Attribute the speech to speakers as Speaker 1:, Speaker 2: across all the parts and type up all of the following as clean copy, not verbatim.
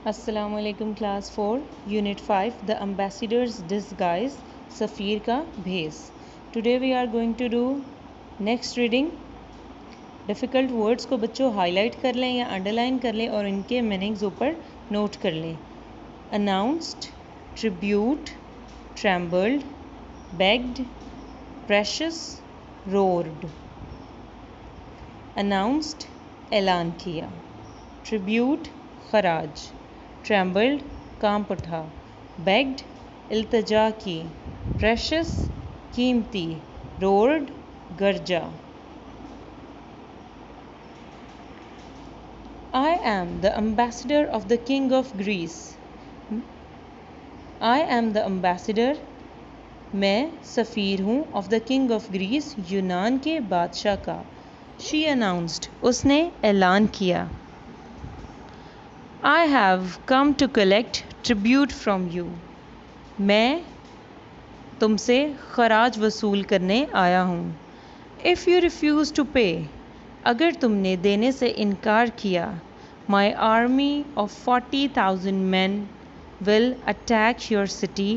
Speaker 1: अस्सलामुअलैकुम class 4 unit 5 the ambassadors disguise सफ़ीर का भेस। Today we are going to do next reading. Difficult words को बच्चों हाईलाइट कर लें या अंडरलाइन कर लें और इनके मीनिंग्स ऊपर नोट कर लें। Announced, tribute, trembled, begged, precious, roared. Announced ऐलान किया, ट्रिब्यूट खराज, ट्रेम्बल्ड कांप उठा, बेग्ड इल्तजा की, प्रेशस कीमती, रोर्ड गरजा। I am the ambassador of the king of Greece. I am the ambassador, मैं सफ़ीर हूँ of the king of Greece, यूनान के बादशाह का। She announced, उसने ऐलान किया। I have come to collect tribute from you. मैं तुमसे खराज वसूल करने आया हूँ। If you refuse to pay, अगर तुमने देने से इनकार किया, my army of 40,000 men will attack your city.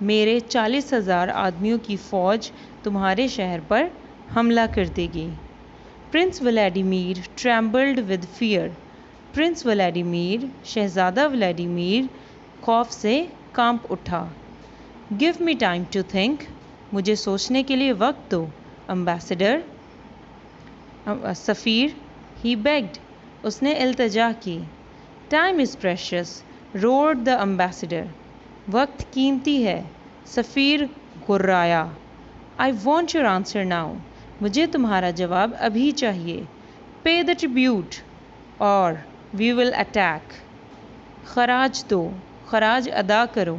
Speaker 1: मेरे 40,000 आदमियों की फ़ौज तुम्हारे शहर पर हमला कर देगी। Prince Vladimir trembled with fear. Prince Vladimir, शहज़ादा व्लादिमीर खौफ से कांप उठा। Give me time to think, मुझे सोचने के लिए वक्त दो। एम्बेसडर, सफ़ीर, ही बेग्ड, उसने इल्तजा की। Time is precious, roared the ambassador, वक्त कीमती है, सफ़ीर गुर्राया। I want your answer now, मुझे तुम्हारा जवाब अभी चाहिए। पे द ट्रिब्यूट और वी विल अटैक, खराज दो, खराज अदा करो,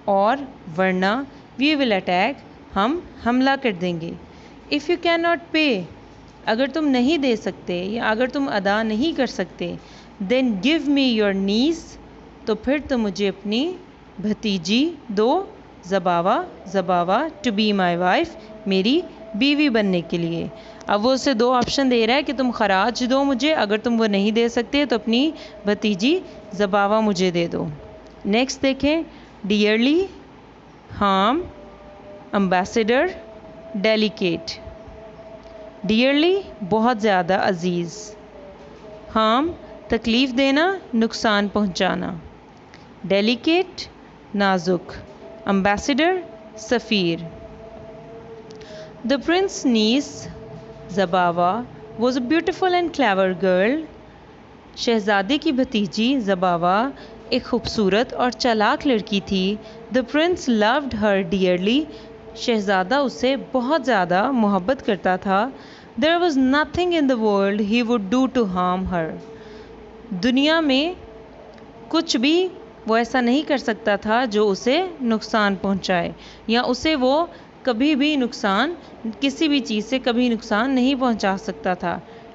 Speaker 1: और वरना वी विल अटैक, हम हमला कर देंगे। इफ़ यू कैन नॉट पे, अगर तुम नहीं दे सकते या अगर तुम अदा नहीं कर सकते, देन गिव मी योर नीस, तो फिर तुम मुझे अपनी भतीजी दो, ज़बावा, ज़बावा टू बी माई वाइफ, मेरी बीवी बनने के लिए। अब वो उसे दो ऑप्शन दे रहा है कि तुम खराज दो मुझे, अगर तुम वो नहीं दे सकते तो अपनी भतीजी ज़बावा मुझे दे दो। नेक्स्ट देखें, dearly, harm, ambassador, delicate. Dearly बहुत ज़्यादा अजीज़, हार्म तकलीफ़ देना, नुकसान पहुंचाना, डेलिकेट नाजुक, एम्बेसडर सफ़ीर। The prince's niece, Zabava, was a beautiful and clever girl. शहज़ादे की भतीजी ज़बावा एक खूबसूरत और चालाक लड़की थी। The prince loved her dearly. शहज़ादा उससे बहुत ज़्यादा मोहब्बत करता था। There was nothing in the world he would do to harm her. दुनिया में कुछ भी वो ऐसा नहीं कर सकता था जो उसे नुकसान पहुंचाए, या उसे वो कभी भी नुकसान, किसी भी चीज़ से कभी नुकसान नहीं पहुंचा सकता था।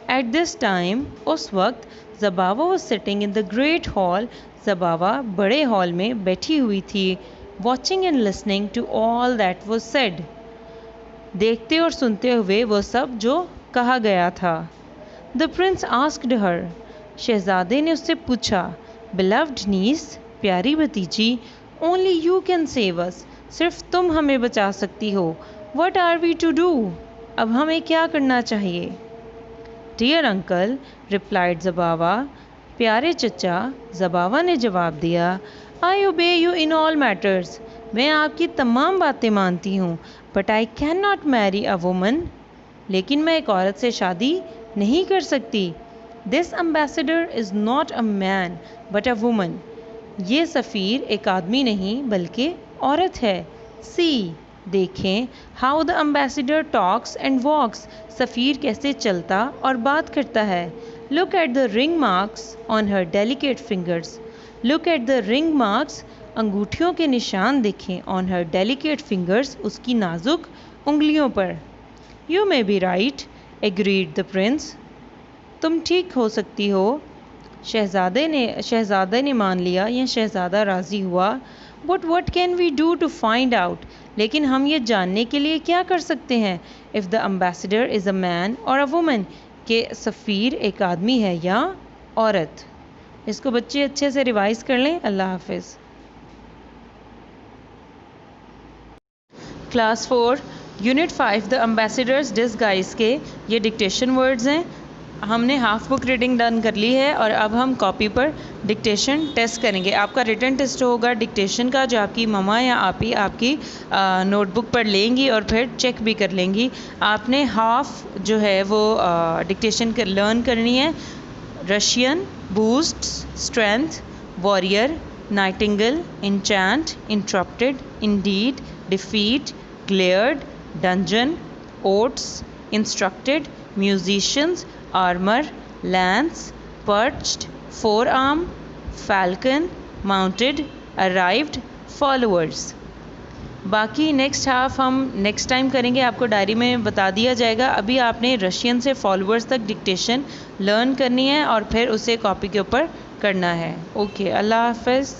Speaker 1: एट दिस टाइम, उस वक्त, Zabava was sitting in the great hall, Zabava बड़े हॉल में बैठी हुई थी। Watching and listening to all that was said, देखते और सुनते हुए वो सब जो कहा गया था। द प्रिंस आस्क्ड हर, शहज़ादे ने उससे पूछा, बिलव्ड नीस, प्यारी भतीजी, only you can save us, सिर्फ तुम हमें बचा सकती हो। What are we to do, अब हमें क्या करना चाहिए। डियर अंकल, रिप्लाइड ज़बावा, प्यारे चचा, ज़बावा ने जवाब दिया, आई ओबे यू इन ऑल मैटर्स, मैं आपकी तमाम बातें मानती हूँ, but I can not marry a woman, लेकिन मैं एक औरत से शादी नहीं कर सकती। This ambassador is not a man but a woman, ये सफ़ीर एक आदमी नहीं बल्कि औरत है। सी, देखें, how the ambassador talks and walks, सफ़ीर कैसे चलता और बात करता है। Look at the ring marks on her delicate fingers, look at the ring marks, अंगूठियों के निशान देखें, ऑन हर डेलिकेट फिंगर्स, उसकी नाजुक उंगलियों पर। You may be right, agreed the Prince, तुम ठीक हो सकती हो, शहज़ादे ने मान लिया या शहज़ादा राज़ी हुआ। But what can we do to find out, लेकिन हम ये जानने के लिए क्या कर सकते हैं, if the ambassador is a man और अ वुमन, कि सफ़ीर एक आदमी है या औरत। इसको बच्चे अच्छे से रिवाइज कर लें। अल्लाह हाफिज़। Class 4 unit 5 the ambassadors disguise के ये डिक्टेशन वर्ड्स हैं। हमने हाफ बुक रीडिंग डन कर ली है और अब हम कॉपी पर डिक्टेशन टेस्ट करेंगे। आपका रिटन टेस्ट होगा डिक्टेशन का, जो आपकी ममा या आपी आपकी नोटबुक पर लेंगी और फिर चेक भी कर लेंगी। आपने हाफ जो है वो डिक्टेशन लर्न करनी है। Russian, boost, strength, warrior, nightingale, enchant, interrupted, indeed, defeat, glared, dungeon, oats, instructed, musicians, armor, lance, perched, forearm, falcon, mounted, arrived, followers। बाकी नेक्स्ट हाफ हम नेक्स्ट टाइम करेंगे, आपको डायरी में बता दिया जाएगा। अभी आपने रशियन से फॉलोअर्स तक डिक्टेशन लर्न करनी है और फिर उसे कॉपी के ऊपर करना है। ओके, अल्लाह हाफ़िज़।